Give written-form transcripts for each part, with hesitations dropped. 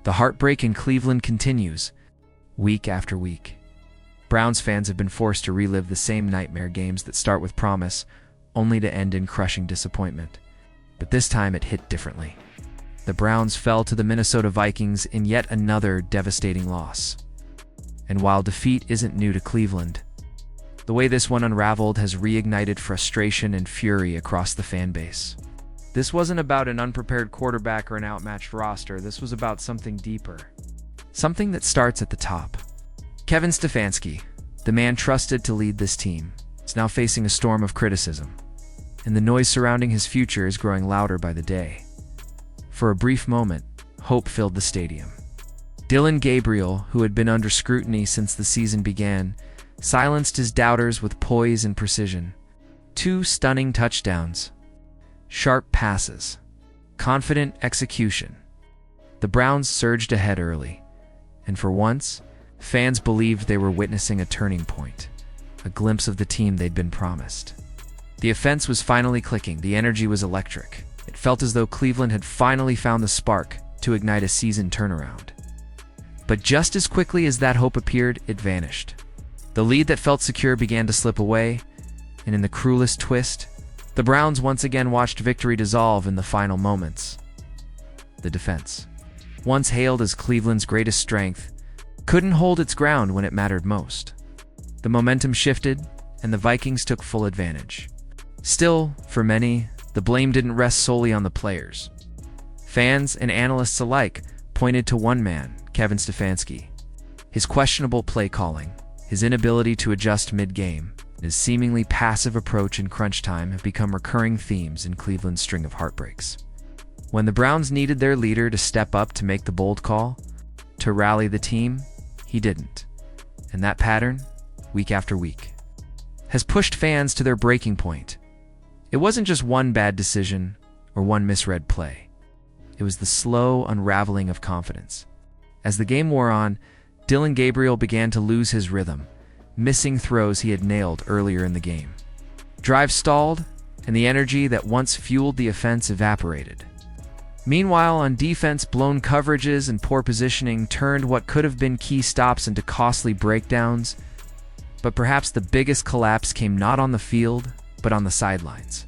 The heartbreak in Cleveland continues, week after week. Browns fans have been forced to relive the same nightmare games that start with promise, only to end in crushing disappointment. But this time it hit differently. The Browns fell to the Minnesota Vikings in yet another devastating loss. And while defeat isn't new to Cleveland, the way this one unraveled has reignited frustration and fury across the fan base. This wasn't about an unprepared quarterback or an outmatched roster. This was about something deeper. Something that starts at the top. Kevin Stefanski, the man trusted to lead this team, is now facing a storm of criticism, and the noise surrounding his future is growing louder by the day. For a brief moment, hope filled the stadium. Gabriel, who had been under scrutiny since the season began, silenced his doubters with poise and precision. 2 stunning touchdowns. Sharp passes. Confident execution. The Browns surged ahead early, and for once, fans believed they were witnessing a turning point, a glimpse of the team they'd been promised. The offense was finally clicking. The energy was electric. It felt as though Cleveland had finally found the spark to ignite a season turnaround. But just as quickly as that hope appeared, it vanished. The lead that felt secure began to slip away, and in the cruelest twist, the Browns once again watched victory dissolve in the final moments. The defense, once hailed as Cleveland's greatest strength, couldn't hold its ground when it mattered most. The momentum shifted, and the Vikings took full advantage. Still, for many, the blame didn't rest solely on the players. Fans and analysts alike pointed to one man, Kevin Stefanski. His questionable play calling, his inability to adjust mid-game, and his seemingly passive approach in crunch time have become recurring themes in Cleveland's string of heartbreaks. When the Browns needed their leader to step up to make the bold call, to rally the team, he didn't. And that pattern, week after week, has pushed fans to their breaking point. It wasn't just one bad decision or one misread play. It was the slow unraveling of confidence. As the game wore on, Gabriel began to lose his rhythm, missing throws he had nailed earlier in the game. Drives stalled, and the energy that once fueled the offense evaporated. Meanwhile, on defense, blown coverages and poor positioning turned what could have been key stops into costly breakdowns. But perhaps the biggest collapse came not on the field, but on the sidelines.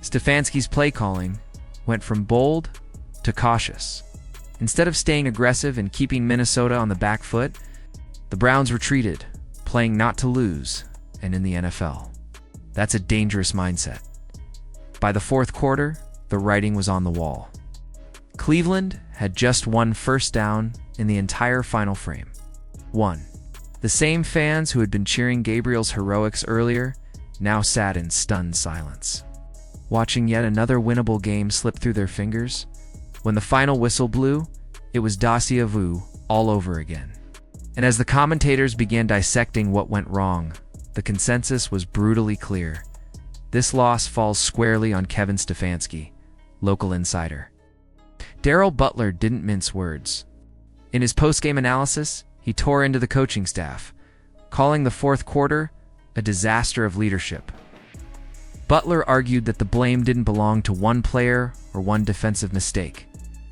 Stefanski's play calling went from bold to cautious. Instead of staying aggressive and keeping Minnesota on the back foot, the Browns retreated, playing not to lose, and in the NFL, that's a dangerous mindset. By the fourth quarter, the writing was on the wall. Cleveland had just one first down in the entire final frame. 1. The same fans who had been cheering Gabriel's heroics earlier now sat in stunned silence, watching yet another winnable game slip through their fingers. When the final whistle blew, it was déjà vu all over again. And as the commentators began dissecting what went wrong, the consensus was brutally clear. This loss falls squarely on Kevin Stefanski, local insider. Darrell Butler didn't mince words. In his post-game analysis, he tore into the coaching staff, calling the fourth quarter a disaster of leadership. Butler argued that the blame didn't belong to one player or one defensive mistake.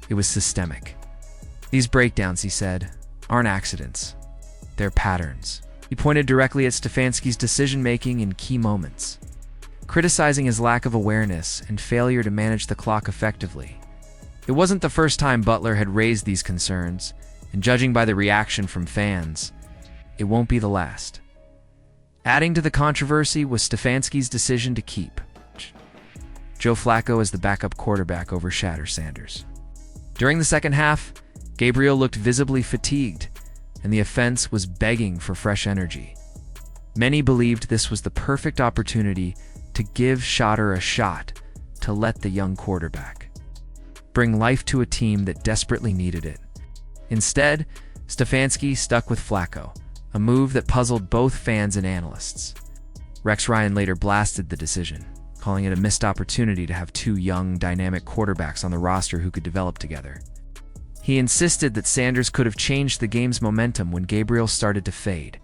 It was systemic. These breakdowns, he said, aren't accidents. They're patterns. He pointed directly at Stefanski's decision-making in key moments, criticizing his lack of awareness and failure to manage the clock effectively. It wasn't the first time Butler had raised these concerns, and judging by the reaction from fans, it won't be the last. Adding to the controversy was Stefanski's decision to keep Joe Flacco as the backup quarterback over Shedeur Sanders. During the second half, Gabriel looked visibly fatigued, and the offense was begging for fresh energy. Many believed this was the perfect opportunity to give Shedeur a shot to let the young quarterback bring life to a team that desperately needed it. Instead, Stefanski stuck with Flacco, a move that puzzled both fans and analysts. Rex Ryan later blasted the decision, calling it a missed opportunity to have 2 young, dynamic quarterbacks on the roster who could develop together. He insisted that Sanders could have changed the game's momentum when Gabriel started to fade.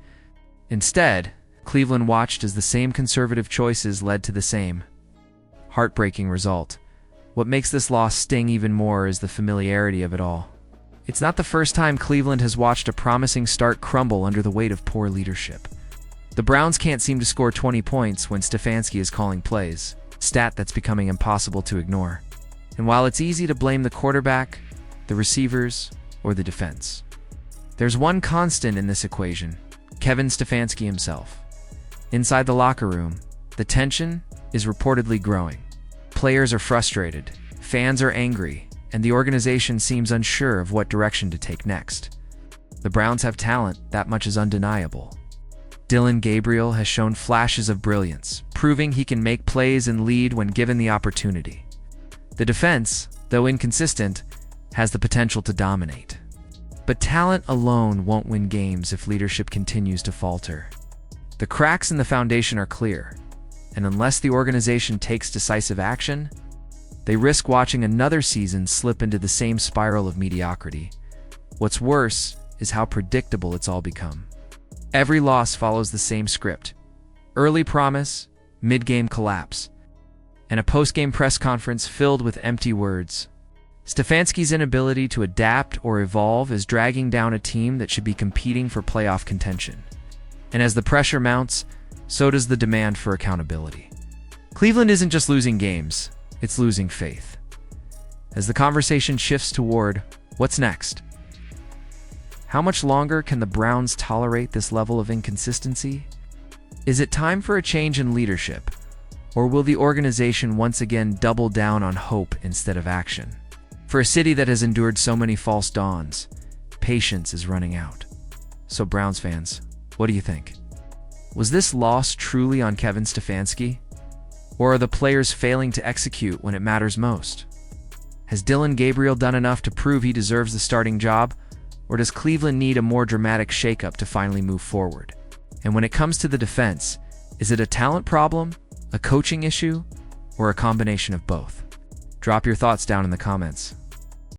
Instead, Cleveland watched as the same conservative choices led to the same heartbreaking result. What makes this loss sting even more is the familiarity of it all. It's not the first time Cleveland has watched a promising start crumble under the weight of poor leadership. The Browns can't seem to score 20 points when Stefanski is calling plays, stat that's becoming impossible to ignore. And while it's easy to blame the quarterback, the receivers, or the defense, there's one constant in this equation: Kevin Stefanski himself. Inside the locker room, the tension is reportedly growing. Players are frustrated, fans are angry, and the organization seems unsure of what direction to take next. The Browns have talent, that much is undeniable. Gabriel has shown flashes of brilliance, proving he can make plays and lead when given the opportunity. The defense, though inconsistent, has the potential to dominate. But talent alone won't win games if leadership continues to falter. The cracks in the foundation are clear, and unless the organization takes decisive action, they risk watching another season slip into the same spiral of mediocrity. What's worse is how predictable it's all become. Every loss follows the same script: early promise, mid-game collapse, and a post-game press conference filled with empty words. Stefanski's inability to adapt or evolve is dragging down a team that should be competing for playoff contention. And as the pressure mounts, so does the demand for accountability. Cleveland isn't just losing games, it's losing faith. As the conversation shifts toward what's next, how much longer can the Browns tolerate this level of inconsistency? Is it time for a change in leadership, or will the organization once again double down on hope instead of action? For a city that has endured so many false dawns, patience is running out. So Browns fans, what do you think? Was this loss truly on Kevin Stefanski? Or are the players failing to execute when it matters most? Has Gabriel done enough to prove he deserves the starting job? Or does Cleveland need a more dramatic shakeup to finally move forward? And when it comes to the defense, is it a talent problem, a coaching issue, or a combination of both? Drop your thoughts down in the comments.